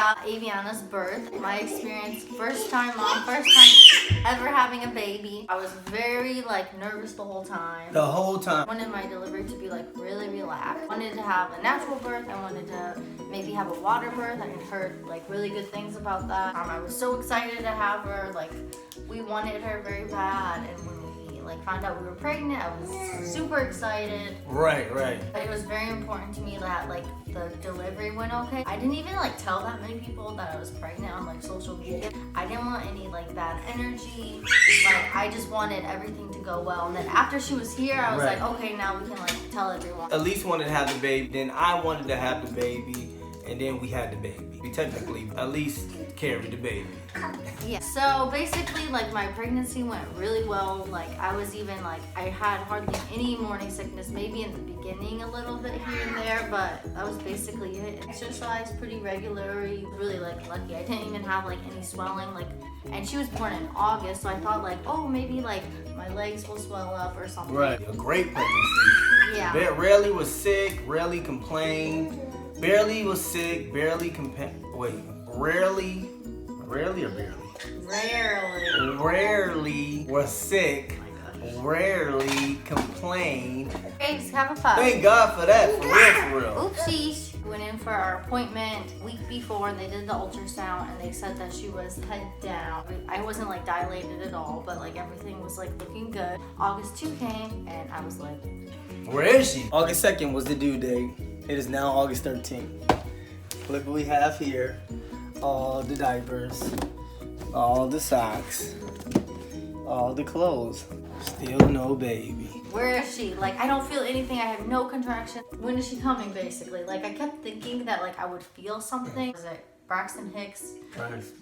about Aviana's birth. My experience, first time mom, first time ever having a baby. I was very nervous the whole time. The whole time. I wanted my delivery to be really relaxed. I wanted to have a natural birth. I wanted to maybe have a water birth. I had heard really good things about that. I was so excited to have her. We wanted her very bad, and when we found out we were pregnant, I was super excited. Right. But it was very important to me that the delivery went okay. I didn't even tell that many people that I was pregnant on social media. I didn't want any bad energy. I just wanted everything to go well. And then after she was here, I was okay, now we can tell everyone. Elyse wanted to have the baby, then I wanted to have the baby, and then we had the baby. Technically, Elyse carried the baby. Yeah. So basically, my pregnancy went really well. I was even I had hardly any morning sickness. Maybe in the beginning a little bit here and there, but that was basically it. Exercise pretty regularly. Really lucky. I didn't even have any swelling. And she was born in August, so I thought oh maybe my legs will swell up or something. Right. A great pregnancy. Yeah. Rarely was sick. Rarely complained. Barely was sick. Barely Rarely or barely? Rarely was sick. Rarely complained. Okay, just have a pup. Thank God for that. For real. Oopsies. We went in for our appointment week before, and they did the ultrasound, and they said that she was head down. I wasn't dilated at all, but everything was looking good. August 2 came, and I was where is she? August 2nd was the due date. It is now August 13th. Look what we have here. All the diapers, all the socks, all the clothes. Still no baby. Where is she? I don't feel anything. I have no contraction. When is she coming, basically? I kept thinking that I would feel something. Was it Braxton Hicks?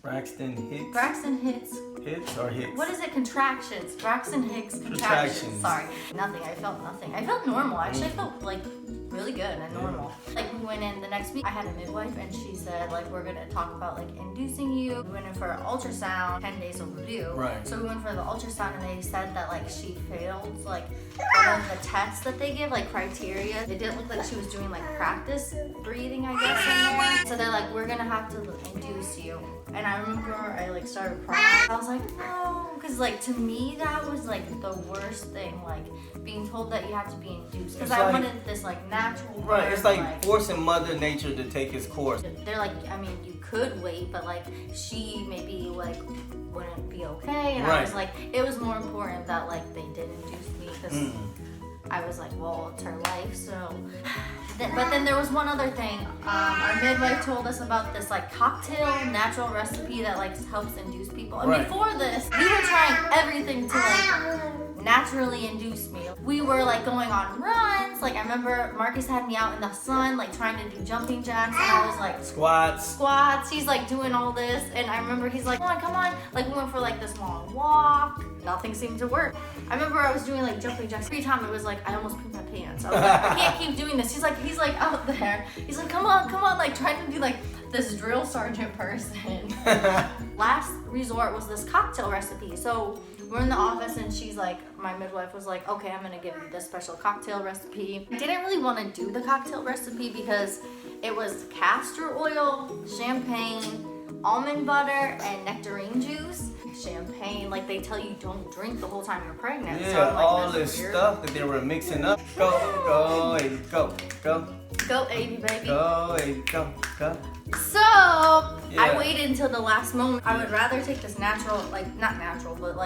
Braxton Hicks? Braxton Hicks. Hicks or Hicks? What is it? Contractions. Braxton Hicks contractions. Sorry. Nothing. I felt nothing. I felt normal. Actually, I felt really good and normal. We went in the next week. I had a midwife, and she said we're gonna talk about inducing you. We went in for an ultrasound, 10 days overdue. Right. So we went for the ultrasound, and they said that she failed one of the tests that they give, criteria. It didn't look like she was doing practice breathing, I guess, anymore. So they're we're gonna have to induce you. And I remember I started crying. I was no, because to me that was the worst thing, being told that you had to be induced. Because I wanted this natural. Right, it's forcing Mother Nature to take its course. They're I mean, you could wait, but she maybe wouldn't be okay. And right. I was it was more important that they did induce me, because I was well, it's her life, so. But then there was one other thing. Our midwife told us about this cocktail natural recipe that helps induce people. And right. before this, we were trying everything to naturally induce me. We were going on runs. I remember Marcus had me out in the sun, trying to do jumping jacks, and I was squats. He's doing all this, and I remember he's come on. We went for this long walk. Nothing seemed to work. I remember I was doing jumping jacks. Every time it was I almost pooped my pants. I was I can't keep doing this. He's out there. He's come on, trying to do this drill sergeant person. Last resort was this cocktail recipe. So we're in the office, and she's my midwife was okay, I'm gonna give you this special cocktail recipe. I didn't really want to do the cocktail recipe because it was castor oil, champagne, almond butter, and nectarine juice. Champagne, they tell you don't drink the whole time you're pregnant. Yeah, so all this stuff that they were mixing up. Go, Avi, go. Go, Avi, baby. Go, Avi, go. So, I waited until the last moment. I would rather take this natural, not natural, but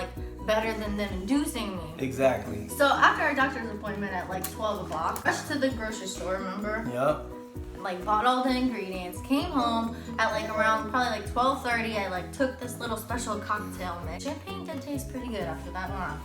better than them inducing me. Exactly. So after our doctor's appointment at 12 o'clock, rushed to the grocery store, remember? Yep. Bought all the ingredients, came home at around probably 12:30. I took this little special cocktail mix. Champagne did taste pretty good after that one.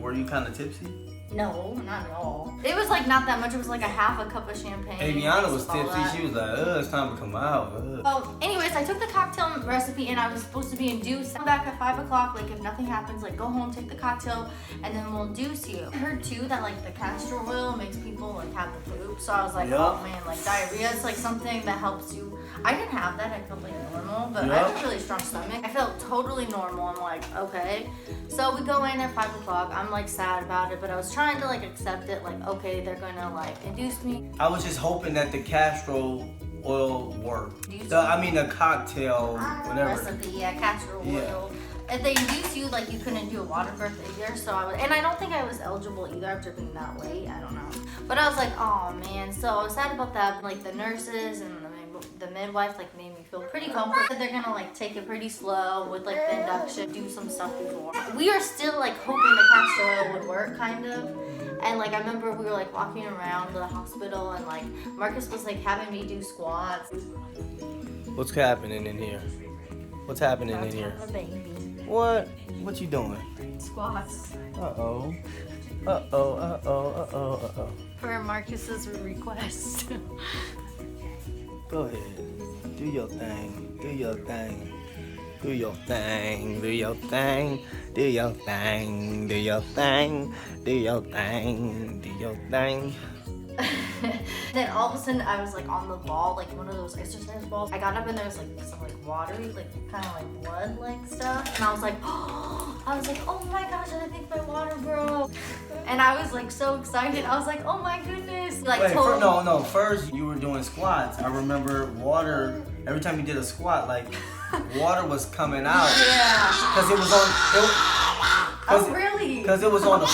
Were you kind of tipsy? No, not at all. It was not that much. It was a half a cup of champagne. Aviana was tipsy. She was it's time to come out. Well, anyways, I took the cocktail recipe, and I was supposed to be induced. I'm back at 5 o'clock. If nothing happens, go home, take the cocktail, and then we'll induce you. I heard too that the castor oil makes people have the poop. So I was oh man, diarrhea is something that helps you. I didn't have that. I felt normal, but I have a really strong stomach. I felt totally normal. I'm okay. So we go in at 5 o'clock. I'm sad about it, but I was trying to accept it. Okay, they're gonna induce me. I was just hoping that the castor oil work? Induce The cocktail, whatever. recipe, yeah, castor oil. Yeah. If they induced you, like you couldn't do a water birth either, so and I don't think I was eligible either after being that late. I don't know, but I was like, oh man. So I was sad about that. Like the nurses and the midwife like made me feel pretty comfortable. They're gonna like take it pretty slow with like the induction, do some stuff before. We are still like hoping the castor oil would work, kind of. And like I remember we were like walking around the hospital and like Marcus was like having me do squats. What's happening in here? What's happening in here? A baby. What? What you doing? Squats. Uh-oh. Uh-oh, uh-oh, uh-oh, uh-oh. For Marcus's request. Go ahead. Do your thing. Do your thing. Do your thing. Do your thing. Do your thing. Do your thing. Do your thing. Do your thing. Then all of a sudden I was like on the ball, like one of those exercise balls. I got up and there was like some like watery, like kind of like blood like stuff. And I was like, oh my gosh, I think my water broke. And I was like so excited. I was like, oh my goodness. Like Wait, totally. first you were doing squats. I remember water, every time you did a squat, like water was coming out. Yeah. Because it was on, Oh really? Because it was on the,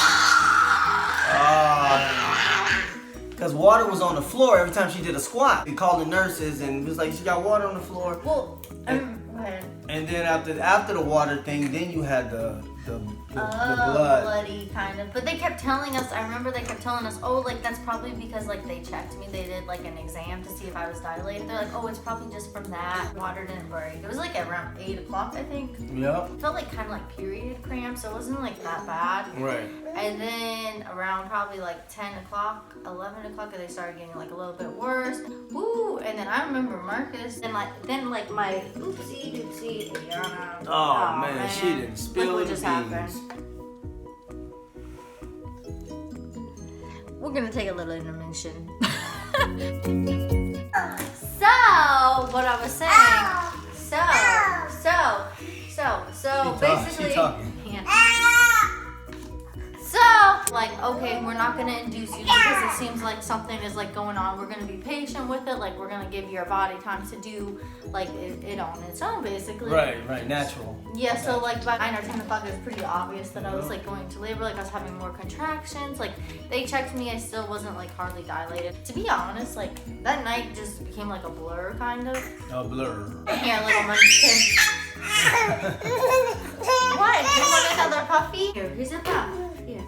because water was on the floor every time she did a squat. We called the nurses and it was like, she got water on the floor. Well, go ahead. And then after the water thing, then you had the blood. Bloody kind of. But they kept telling us, I remember they kept telling us, oh, like that's probably because like they checked me. They did like an exam to see if I was dilated. They're like, oh, it's probably just from that. Water didn't break. It was like around 8 o'clock, I think. Yep. It felt like kind of like period cramps, so it wasn't like that bad. Right. And then around probably like 10 o'clock, 11 o'clock, they started getting like a little bit worse. Woo! And then I remember Marcus, and then my oopsie doopsie Aviana. Oh man, she didn't spill what the just beans. happened. We're gonna take a little intermission. So, what I was saying. So basically. Keep talking. Yeah. So, like, okay, we're not gonna induce you because it seems like something is like going on. We're gonna be patient with it. Like, we're gonna give your body time to do like it on its own, basically. Right, natural. Yeah. So like by 9 or 10 o'clock, it was pretty obvious that I was like going to labor. Like I was having more contractions. Like they checked me, I still wasn't like hardly dilated. To be honest, like that night just became like a blur, kind of. A blur. Here, little munchkin. What? You want another puppy? Here's a pup. Here.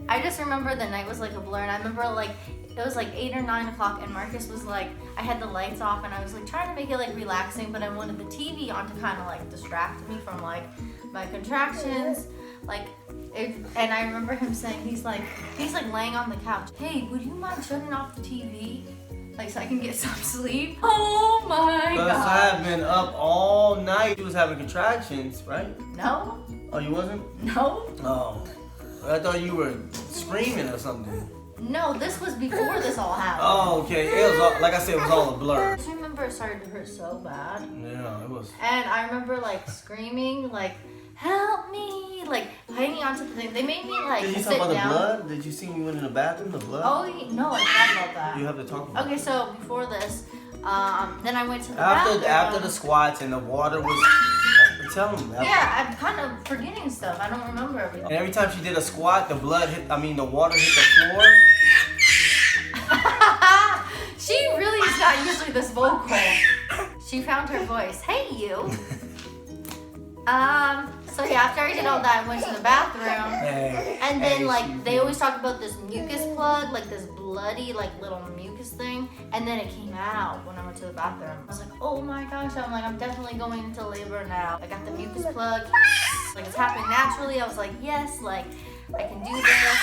I just remember the night was like a blur, and I remember like it was like 8 or 9 o'clock, and Marcus was like, I had the lights off, and I was like trying to make it like relaxing, but I wanted the TV on to kind of like distract me from like my contractions, like. And I remember him saying he's like laying on the couch. Hey, would you mind turning off the TV? Like so I can get some sleep. Oh my god. Because I've been up all night. She was having contractions, right? No. Oh, you wasn't? No. Oh. I thought you were screaming or something. No, this was before this all happened. Oh, okay. It was all, like I said, it was all a blur. I just remember it started to hurt so bad. Yeah, it was. And I remember like screaming, like, help me, like hanging onto the thing. They made me like Did you sit talk about down. the blood? Did you see me went in the bathroom, the blood? Oh no, I forgot about that. You have to talk about Okay, so before this, then I went to the after bathroom. the squats and the water was. Tell them. Yeah, I'm kind of forgetting stuff. I don't remember everything. And every time she did a squat, the water hit the floor. She really is not usually this vocal. She found her voice. Hey, you. So yeah, after I did all that, I went to the bathroom. Hey, And then hey, like they always talk about this mucus plug, like this bloody like little mucus thing, and then it came out when I went to the bathroom. I was like, oh my gosh, I'm definitely going into labor now. I got the mucus plug, like it's happening naturally. I was like, yes, like I can do this.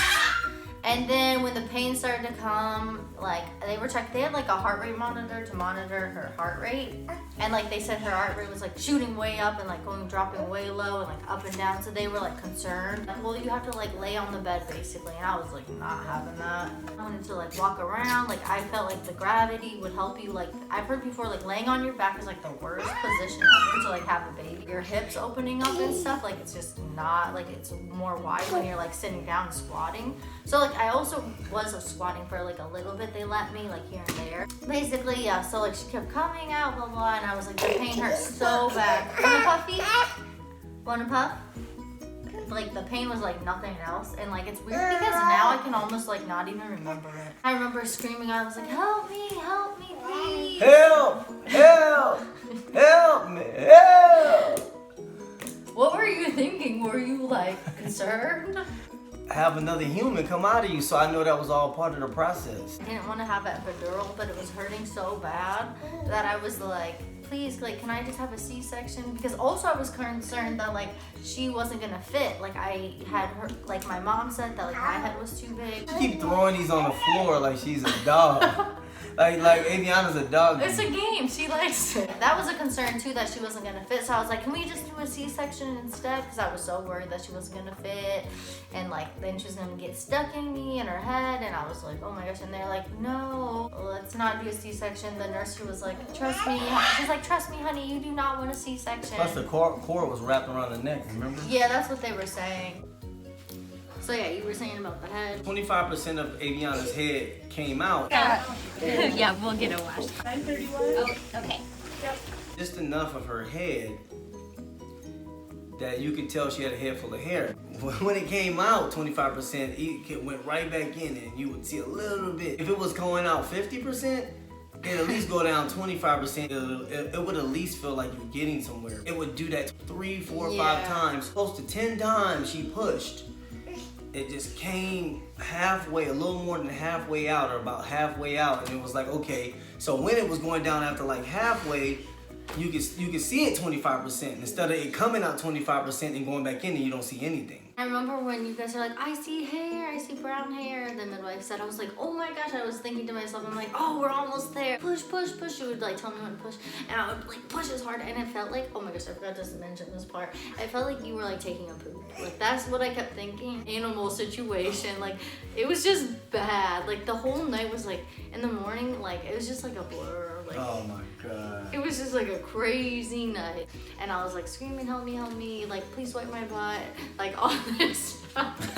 And then when the pain started to come, like they had like a heart rate monitor to monitor her heart rate. And like they said her heart rate was like shooting way up and like dropping way low and like up and down. So they were like concerned. Like, well, you have to like lay on the bed basically. And I was like not having that. I wanted to like walk around. Like I felt like the gravity would help you. Like I've heard before, like laying on your back is like the worst position ever to like have a baby. Your hips opening up and stuff, like it's just not, like it's more wide when you're like sitting down and squatting. So like I also was squatting for like a little bit. They let me like here and there. Basically, yeah, so like she kept coming out, blah, blah, and I was like, the pain hurt so bad. Want a puffy? Want a puff? Like the pain was like nothing else, and like it's weird because now I can almost like not even remember it. I remember screaming out, I was like, help me, please. Help, help me, help. What were you thinking? Were you like concerned? Have another human come out of you, so I know that was all part of the process. I didn't want to have an epidural, but it was hurting so bad that I was like, please, like, can I just have a C-section? Because also I was concerned that like she wasn't gonna fit. Like I had her, like my mom said that like my head was too big. You keep throwing these on the floor like she's a dog. like Aviana's a dog. It's a game. She likes it. That was a concern too, that she wasn't gonna fit. So I was like, can we just do a C-section instead? Because I was so worried that she wasn't gonna fit, and like then she was gonna get stuck in me and her head. And I was like, oh my gosh. And they're like, no, let's not do a C-section. The nurse was like, trust me. She's like, trust me, honey. You do not want a C-section. Plus the cord was wrapped around the neck. Remember? Yeah, that's what they were saying. So yeah, you were saying about the head. 25% of Aviana's head came out. Yeah, we'll get it washed. 9:31. Oh, okay. Yep. Just enough of her head that you could tell she had a head full of hair. When it came out, 25%, it went right back in, and you would see a little bit. If it was going out 50%, it'd at least go down 25%. It would at least feel like you're getting somewhere. It would do that 3, 4, 5 times. Close to 10 times she pushed. It just came halfway, a little more than halfway out, or about halfway out, and it was like, okay. So when it was going down after like halfway, you could see it 25%, instead of it coming out 25% and going back in and you don't see anything. I remember when you guys are like, I see hair, I see brown hair. The midwife said, I was like, oh my gosh. I was thinking to myself, I'm like, oh, we're almost there. Push, push, push. She would like tell me when to push, and I would like push as hard, and it felt like, oh my gosh, I forgot to mention this part. I felt like you were like taking a poop. Like that's what I kept thinking. Animal situation, like it was just bad. Like the whole night was like, in the morning, like it was just like a blur. Like, oh my God. It was just like a crazy night. And I was like screaming, help me, like please wipe my butt, like all this stuff.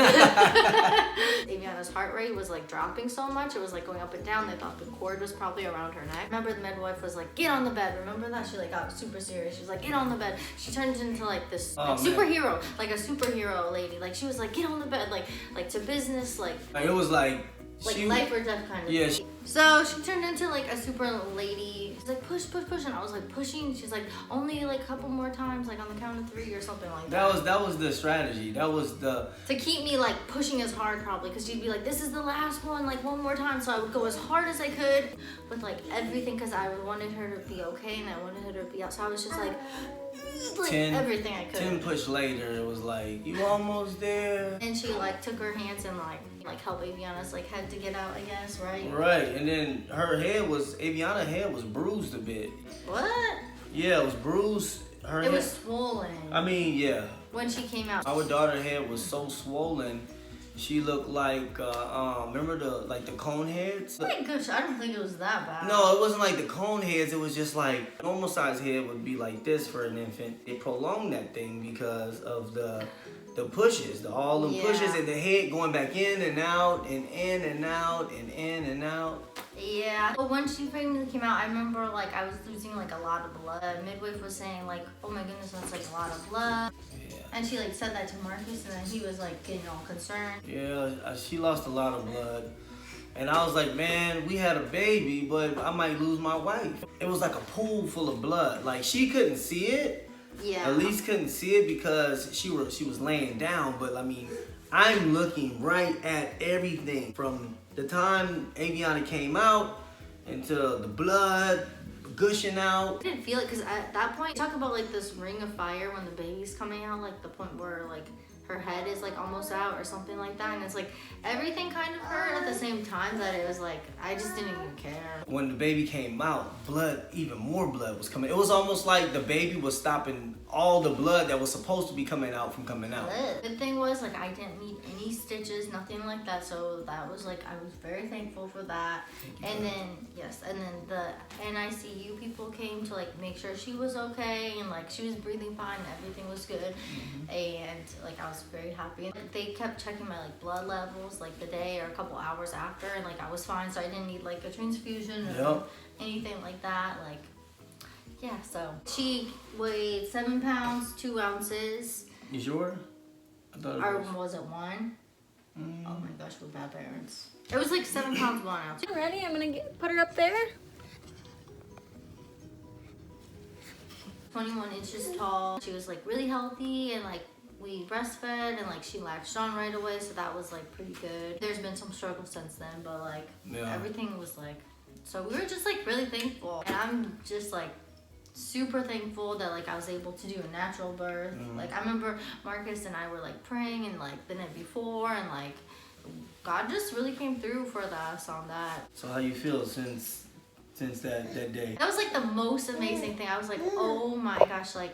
Aviana's heart rate was like dropping so much, it was like going up and down. They thought the cord was probably around her neck. Remember the midwife was like, get on the bed. Remember that? She like got super serious. She was like, get on the bed. She turned into like this like, superhero, like a superhero lady. Like she was like, get on the bed, like to business, like it was like life or death kind of thing. So she turned into like a super lady. She's like, push, push, push, and I was like pushing. She's like, only like a couple more times, like on the count of 3 or something like that. That was the strategy. That was the to keep me like pushing as hard, probably, because she'd be like, this is the last one, like one more time. So I would go as hard as I could with like everything, because I wanted her to be okay and I wanted her to be out. So I was just like 10, everything I could. 10 push later, it was like, you almost there. And she like took her hands and like helped Aviana's like head to get out, I guess, right? Right, and then Aviana's head was bruised a bit. What? Yeah, it was bruised. It was swollen. I mean, yeah. When she came out. Our daughter's head was so swollen. She looked like, remember the cone heads? Oh my gosh, I don't think it was that bad. No, it wasn't like the cone heads. It was just like, normal size head would be like this for an infant. They prolonged that thing because of the pushes, all the pushes, and the head going back in and out and in and out and in and out. Yeah. But when she finally came out, I remember like I was losing like a lot of blood. Midwife was saying like, oh my goodness, that's like a lot of blood. Yeah. And she like said that to Marcus, and then he was like getting all concerned. Yeah, she lost a lot of blood. And I was like, man, we had a baby, but I might lose my wife. It was like a pool full of blood. Like she couldn't see it. Yeah. Elyse couldn't see it because she was laying down, but I mean, I'm looking right at everything from the time Aviana came out until the blood gushing out. I didn't feel it because at that point, talk about like this ring of fire when the baby's coming out, like the point where like her head is like almost out or something like that, and it's like everything kind of hurt at the same time that it was like I just didn't even care. When the baby came out, even more blood was coming. It was almost like the baby was stopping all the blood that was supposed to be coming out from coming out. The thing was like I didn't need any stitches, nothing like that, so that was like I was very thankful for that. And then the NICU people came to like make sure she was okay and like she was breathing fine and everything was good. And like I was was very happy. They kept checking my like blood levels like the day or a couple hours after, and like I was fine, so I didn't need like a transfusion or anything like that. Like, yeah, so she weighed 7 pounds 2 ounces. You sure? I thought Or was it 1? Oh my gosh, we're bad parents. It was like 7 pounds 1 ounce. Ready? I'm gonna put her up there. 21 inches tall. She was like really healthy, and like we breastfed, and like she latched on right away, so that was like pretty good. There's been some struggle since then, but like everything was like, so we were just like really thankful. And I'm just like super thankful that like I was able to do a natural birth. Like I remember Marcus and I were like praying and like the night before, and like God just really came through for us on that. So how you feel since that day? That was like the most amazing thing. I was like, oh my gosh, like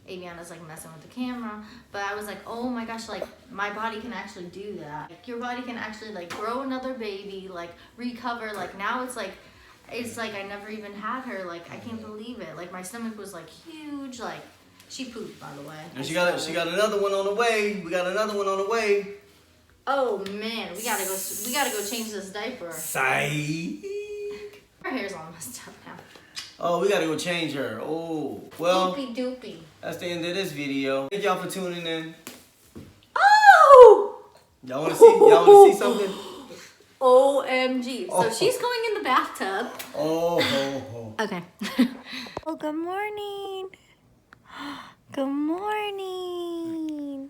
Aviana's like messing with the camera, but I was like, oh my gosh, like my body can actually do that. Like your body can actually like grow another baby, like recover. Like now it's like I never even had her. Like I can't believe it. Like my stomach was like huge. Like she pooped, by the way. And she got another one on the way. We got another one on the way. Oh man, we gotta go change this diaper. Sigh. Her hair's all messed up now. Oh, we gotta go change her. Oh, well, Doopy doopy. that's the end of this video. Thank y'all for tuning in. Oh! Y'all wanna see something? OMG. Oh. So she's going in the bathtub. Oh, ho, ho. Okay. Oh, good morning. Good morning.